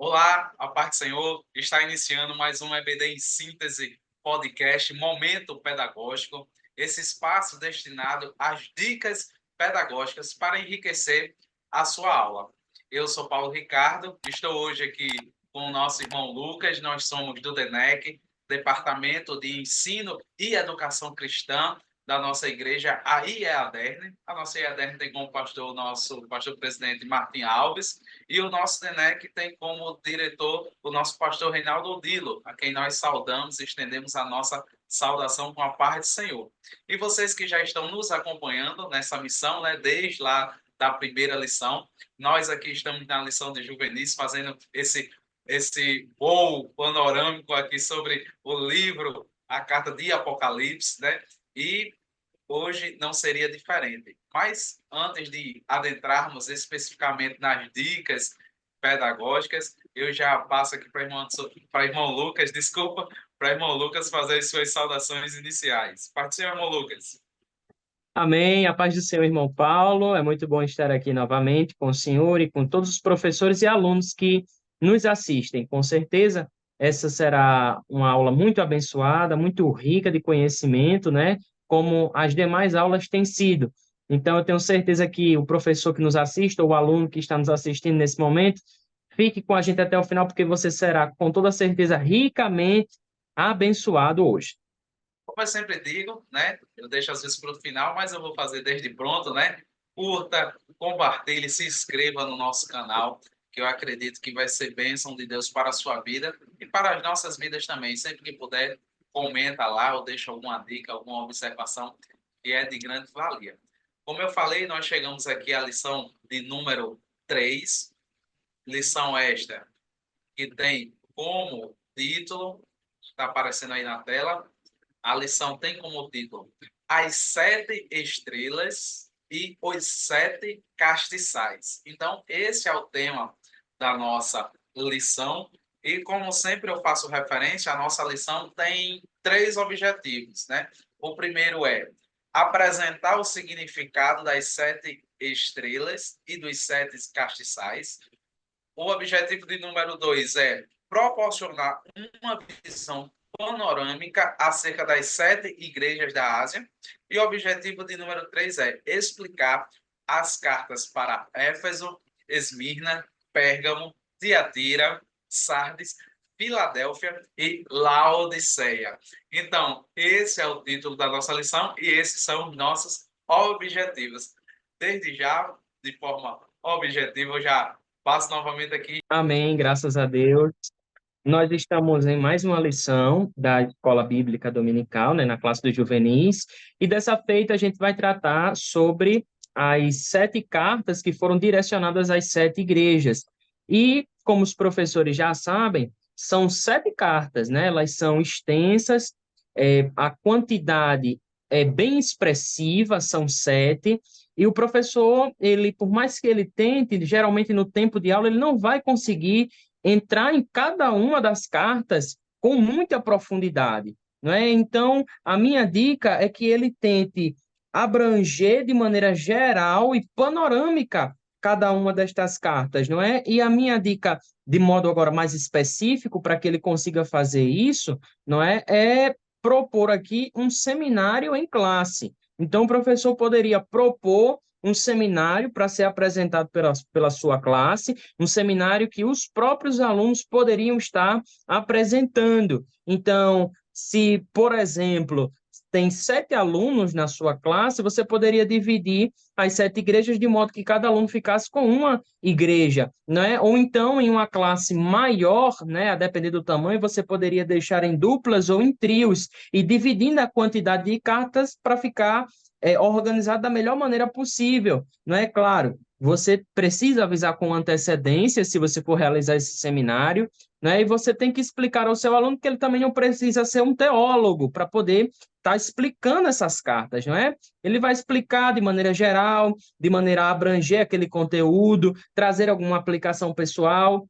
Olá, a paz do Senhor. Está iniciando mais um EBD em Síntese podcast, Momento Pedagógico, esse espaço destinado às dicas pedagógicas para enriquecer a sua aula. Eu sou Paulo Ricardo, estou hoje aqui com o nosso irmão Lucas, nós somos do DENEC, Departamento de Ensino e Educação Cristã da nossa igreja, a IEADERN. A nossa IEADERN tem como pastor o nosso pastor-presidente Martim Alves, e o nosso DENEC tem como diretor o nosso pastor Reinaldo Odilo, a quem nós saudamos e estendemos a nossa saudação com a paz do Senhor. E vocês que já estão nos acompanhando nessa missão, né, desde lá da primeira lição, nós aqui estamos na lição de juvenis, fazendo esse voo panorâmico aqui sobre o livro, a carta de Apocalipse, né? E hoje não seria diferente. Mas antes de adentrarmos especificamente nas dicas pedagógicas, eu já passo aqui para irmão Lucas, desculpa, para irmão Lucas fazer as suas saudações iniciais. Participe, irmão Lucas. Amém. A paz do Senhor, irmão Paulo. É muito bom estar aqui novamente com o senhor e com todos os professores e alunos que nos assistem. Com certeza, essa será uma aula muito abençoada, muito rica de conhecimento, né? Como as demais aulas têm sido. Então, eu tenho certeza que o professor que nos assiste, ou o aluno que está nos assistindo nesse momento, fique com a gente até o final, porque você será, com toda certeza, ricamente abençoado hoje. Como eu sempre digo, né? Eu deixo às vezes para o final, mas eu vou fazer desde pronto, né? Curta, compartilhe, se inscreva no nosso canal, que eu acredito que vai ser bênção de Deus para a sua vida e para as nossas vidas também. Sempre que puder, comenta lá ou deixa alguma dica, alguma observação que é de grande valia. Como eu falei, nós chegamos aqui à lição de número 3, lição esta que tem como título, está aparecendo aí na tela, a lição tem como título As Sete Estrelas e os Sete Castiçais. Então, esse é o tema da nossa lição. E, como sempre eu faço referência, a nossa lição tem três objetivos, né? O primeiro é apresentar o significado das sete estrelas e dos sete castiçais. O objetivo de número 2 é proporcionar uma visão panorâmica acerca das sete igrejas da Ásia. E o objetivo de número 3 é explicar as cartas para Éfeso, Esmirna, Pérgamo, Tiatira, Sardes, Filadélfia e Laodiceia. Então, esse é o título da nossa lição e esses são os nossos objetivos. Desde já, de forma objetiva, eu já passo novamente aqui. Amém, graças a Deus. Nós estamos em mais uma lição da Escola Bíblica Dominical, né, na classe dos juvenis, e dessa feita a gente vai tratar sobre as sete cartas que foram direcionadas às sete igrejas. E, como os professores já sabem, são sete cartas, né? Elas são extensas, a quantidade é bem expressiva, são sete, e o professor, ele, por mais que ele tente, geralmente no tempo de aula, ele não vai conseguir entrar em cada uma das cartas com muita profundidade, não é? Então, a minha dica é que ele tente abranger de maneira geral e panorâmica cada uma destas cartas, não é? E a minha dica, de modo agora mais específico, para que ele consiga fazer isso, não é? É propor aqui um seminário em classe. Então, o professor poderia propor um seminário para ser apresentado pela sua classe, um seminário que os próprios alunos poderiam estar apresentando. Então, se, por exemplo, tem sete alunos na sua classe, você poderia dividir as sete igrejas de modo que cada aluno ficasse com uma igreja, né? Ou então, em uma classe maior, né, a depender do tamanho, você poderia deixar em duplas ou em trios e dividindo a quantidade de cartas para ficar organizado da melhor maneira possível, não é? Claro, você precisa avisar com antecedência se você for realizar esse seminário, né? E você tem que explicar ao seu aluno que ele também não precisa ser um teólogo para poder estar explicando essas cartas, não é? Ele vai explicar de maneira geral, de maneira a abranger aquele conteúdo, trazer alguma aplicação pessoal,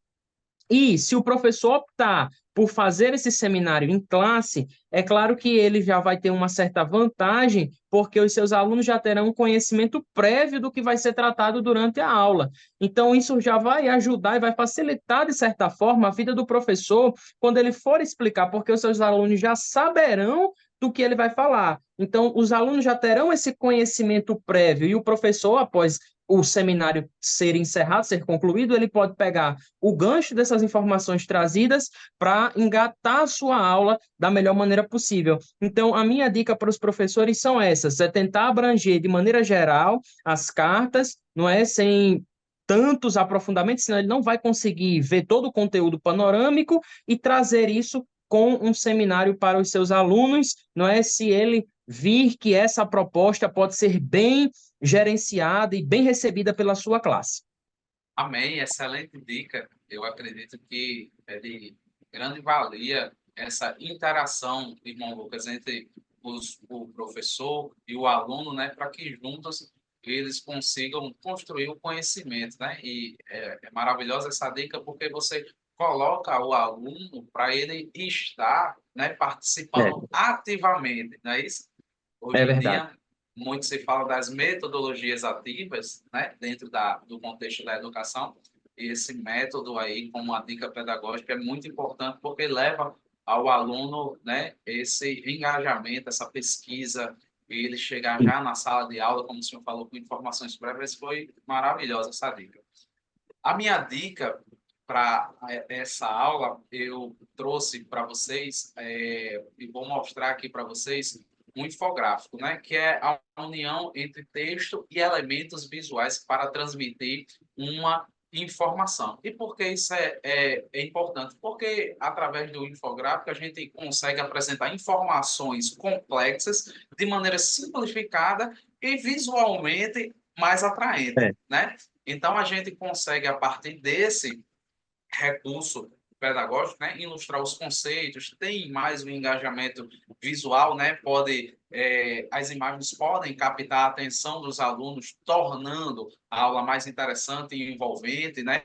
E se o professor optar por fazer esse seminário em classe, é claro que ele já vai ter uma certa vantagem, porque os seus alunos já terão um conhecimento prévio do que vai ser tratado durante a aula. Então, isso já vai ajudar e vai facilitar, de certa forma, a vida do professor quando ele for explicar, porque os seus alunos já saberão do que ele vai falar. Então, os alunos já terão esse conhecimento prévio e o professor, após o seminário ser encerrado, ser concluído, ele pode pegar o gancho dessas informações trazidas para engatar a sua aula da melhor maneira possível. Então, a minha dica para os professores são essas: é tentar abranger de maneira geral as cartas, não é? Sem tantos aprofundamentos, senão ele não vai conseguir ver todo o conteúdo panorâmico e trazer isso com um seminário para os seus alunos, não é? Se ele vir que essa proposta pode ser bem gerenciada e bem recebida pela sua classe. Amém, excelente dica. Eu acredito que é de grande valia essa interação, irmão Lucas, entre o professor e o aluno, né, para que juntos eles consigam construir o conhecimento, né? E é maravilhosa essa dica porque você coloca o aluno para ele estar, né, participando É, ativamente, não é isso? é Hoje em verdade. dia, muito se fala das metodologias ativas, né, dentro do contexto da educação. E esse método aí, como uma dica pedagógica, é muito importante porque leva ao aluno, né, esse engajamento, essa pesquisa, e ele chegar já na sala de aula, como o senhor falou, com informações prévias, foi maravilhosa essa dica. A minha dica para essa aula, eu trouxe para vocês, e vou mostrar aqui para vocês, um infográfico, né, que é a união entre texto e elementos visuais para transmitir uma informação. E por que isso é importante? Porque através do infográfico a gente consegue apresentar informações complexas de maneira simplificada e visualmente mais atraente, É. né? Então, a gente consegue, a partir desse recurso pedagógico, né, ilustrar os conceitos, tem mais um engajamento visual, né, as imagens podem captar a atenção dos alunos, tornando a aula mais interessante e envolvente, né,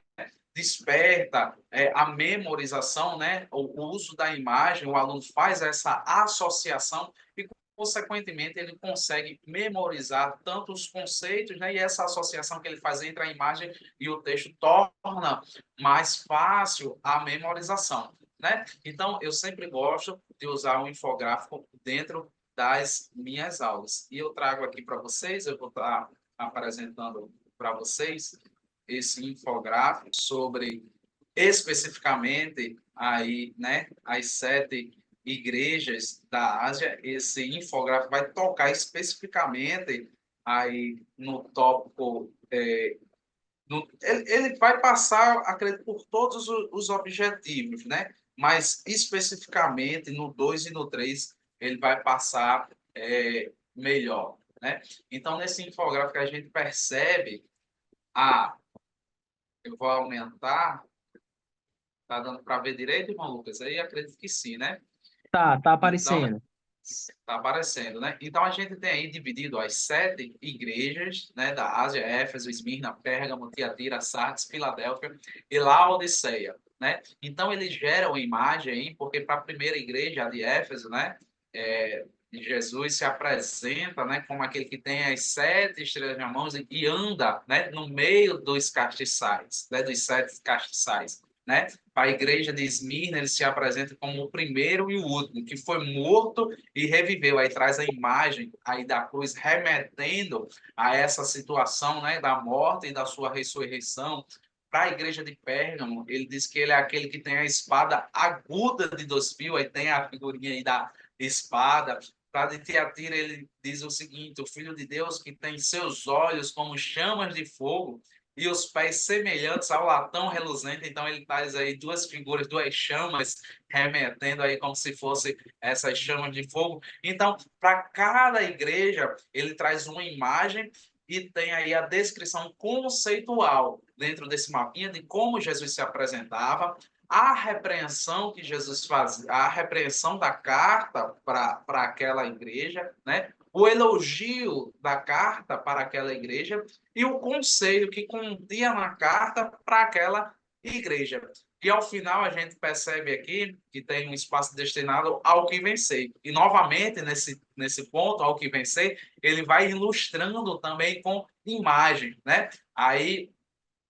desperta a memorização, né, o uso da imagem, o aluno faz essa associação e, consequentemente, ele consegue memorizar tanto os conceitos, né, e essa associação que ele faz entre a imagem e o texto torna mais fácil a memorização, né? Então, eu sempre gosto de usar um infográfico dentro das minhas aulas. E eu trago aqui para vocês, eu vou estar apresentando para vocês esse infográfico sobre especificamente aí, né, as 7 igrejas da Ásia. Esse infográfico vai tocar especificamente aí no tópico ele vai passar, acredito, por todos os objetivos, né? Mas especificamente no 2 e no 3 ele vai passar melhor, né? Então, nesse infográfico, a gente percebe eu vou aumentar, tá dando para ver direito, irmão Lucas? Aí acredito que sim, né? Tá Então, aparecendo. está aparecendo, né? Então, a gente tem aí dividido as 7 igrejas, né, da Ásia: Éfeso, Esmirna, Pérgamo, Tiatira, Sardes, Filadélfia e Laodiceia, né? Então, eles geram uma imagem aí, porque para a primeira igreja, a de Éfeso, né, Jesus se apresenta, né, como aquele que tem as 7 estrelas na mão e anda, né, no meio dos castiçais, né, dos 7 castiçais, né? Para a igreja de Esmirna, ele se apresenta como o primeiro e o último, que foi morto e reviveu. Aí traz a imagem aí da cruz, remetendo a essa situação, né, da morte e da sua ressurreição. Para a igreja de Pérgamo, ele diz que ele é aquele que tem a espada aguda de 2 fios, aí tem a figurinha aí da espada. Para de Tiatira, ele diz o seguinte: o Filho de Deus, que tem seus olhos como chamas de fogo e os pés semelhantes ao latão reluzente. Então, ele traz aí 2 figuras, 2 chamas, remetendo aí como se fosse essas chamas de fogo. Então, para cada igreja, ele traz uma imagem e tem aí a descrição conceitual dentro desse mapinha de como Jesus se apresentava, a repreensão que Jesus fazia, a repreensão da carta para aquela igreja, né? O elogio da carta para aquela igreja e o conselho que continha na carta para aquela igreja. E ao final a gente percebe aqui que tem um espaço destinado ao que vencer. E novamente, nesse ponto, ao que vencer, ele vai ilustrando também com imagem, né? Aí,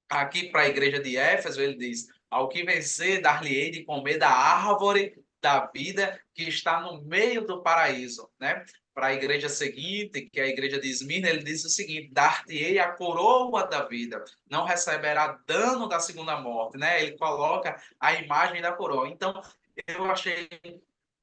aqui para a igreja de Éfeso, ele diz: ao que vencer, dar-lhe-ei de comer da árvore da vida que está no meio do paraíso, né? Para a igreja seguinte, que é a igreja de Esmirna, ele diz o seguinte: dar-te-ei a coroa da vida, não receberá dano da segunda morte, né? Ele coloca a imagem da coroa. Então, eu achei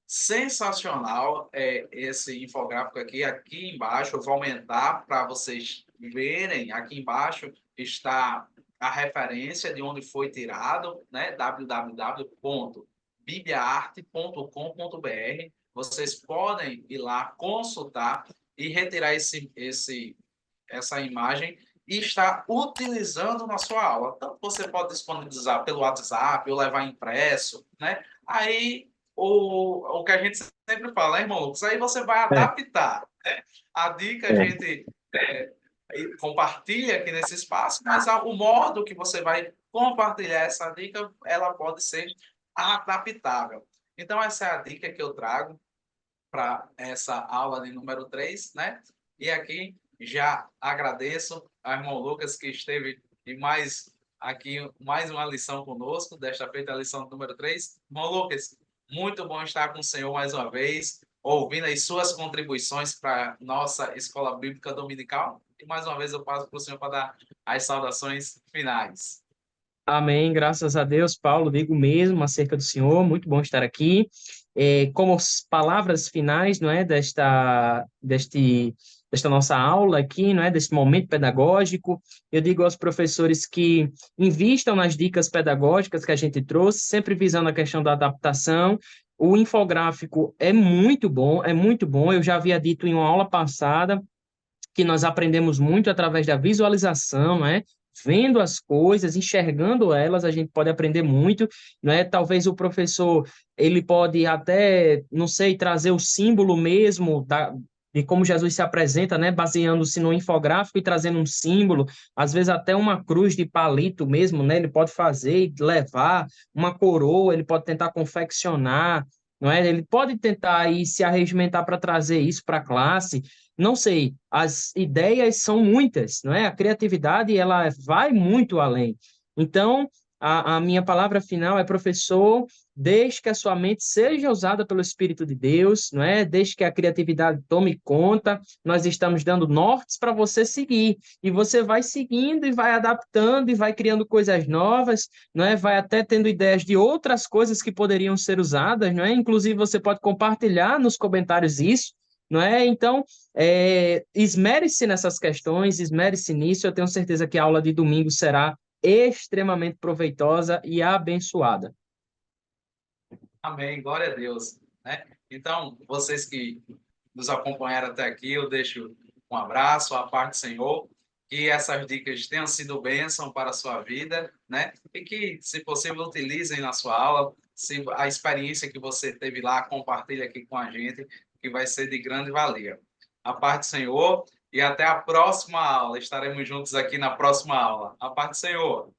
sensacional esse infográfico aqui. Aqui embaixo, eu vou aumentar para vocês verem. Aqui embaixo está a referência de onde foi tirado, né? www.bibliaarte.com.br. Vocês podem ir lá consultar e retirar essa imagem e estar utilizando na sua aula. Então, você pode disponibilizar pelo WhatsApp ou levar impresso, né? Aí, o que a gente sempre fala, né, irmão Lucas? Aí você vai É, adaptar, né? A dica a é. gente compartilha aqui nesse espaço, mas o modo que você vai compartilhar essa dica, ela pode ser adaptável. Então, essa é a dica que eu trago para essa aula de número 3, né? E aqui já agradeço ao irmão Lucas que esteve em mais uma lição conosco, desta feita a lição número 3. Irmão Lucas, muito bom estar com o senhor mais uma vez, ouvindo as suas contribuições para a nossa Escola Bíblica Dominical. E mais uma vez eu passo para o senhor para dar as saudações finais. Amém, graças a Deus, Paulo, digo mesmo acerca do Senhor, muito bom estar aqui. Como palavras finais, não é, desta nossa aula aqui, não é, deste momento pedagógico, eu digo aos professores que invistam nas dicas pedagógicas que a gente trouxe, sempre visando a questão da adaptação. O infográfico é muito bom, é muito bom. Eu já havia dito em uma aula passada que nós aprendemos muito através da visualização, não é? Vendo as coisas, enxergando elas, a gente pode aprender muito, não é? Talvez o professor, ele pode até, não sei, trazer o símbolo mesmo de como Jesus se apresenta, né? Baseando-se no infográfico e trazendo um símbolo, às vezes até uma cruz de palito mesmo, né? Ele pode fazer e levar uma coroa, ele pode tentar confeccionar, não é? Ele pode tentar aí se arregimentar para trazer isso para a classe, não sei, as ideias são muitas, não é? A criatividade, ela vai muito além. Então, a minha palavra final é, professor, deixe que a sua mente seja usada pelo Espírito de Deus, não é? Deixe que a criatividade tome conta. Nós estamos dando nortes para você seguir, e você vai seguindo e vai adaptando e vai criando coisas novas, não é? Vai até tendo ideias de outras coisas que poderiam ser usadas, não é? Inclusive, você pode compartilhar nos comentários isso, não é? Então, esmere-se nessas questões, esmere-se nisso. Eu tenho certeza que a aula de domingo será extremamente proveitosa e abençoada. Amém, glória a Deus, né? Então, vocês que nos acompanharam até aqui, eu deixo um abraço, a paz do Senhor, que essas dicas tenham sido bênção para a sua vida, né? E que, se possível, utilizem na sua aula, se a experiência que você teve lá, compartilhe aqui com a gente, que vai ser de grande valia. A paz do Senhor e até a próxima aula. Estaremos juntos aqui na próxima aula. A paz do Senhor.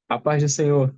A paz do Senhor.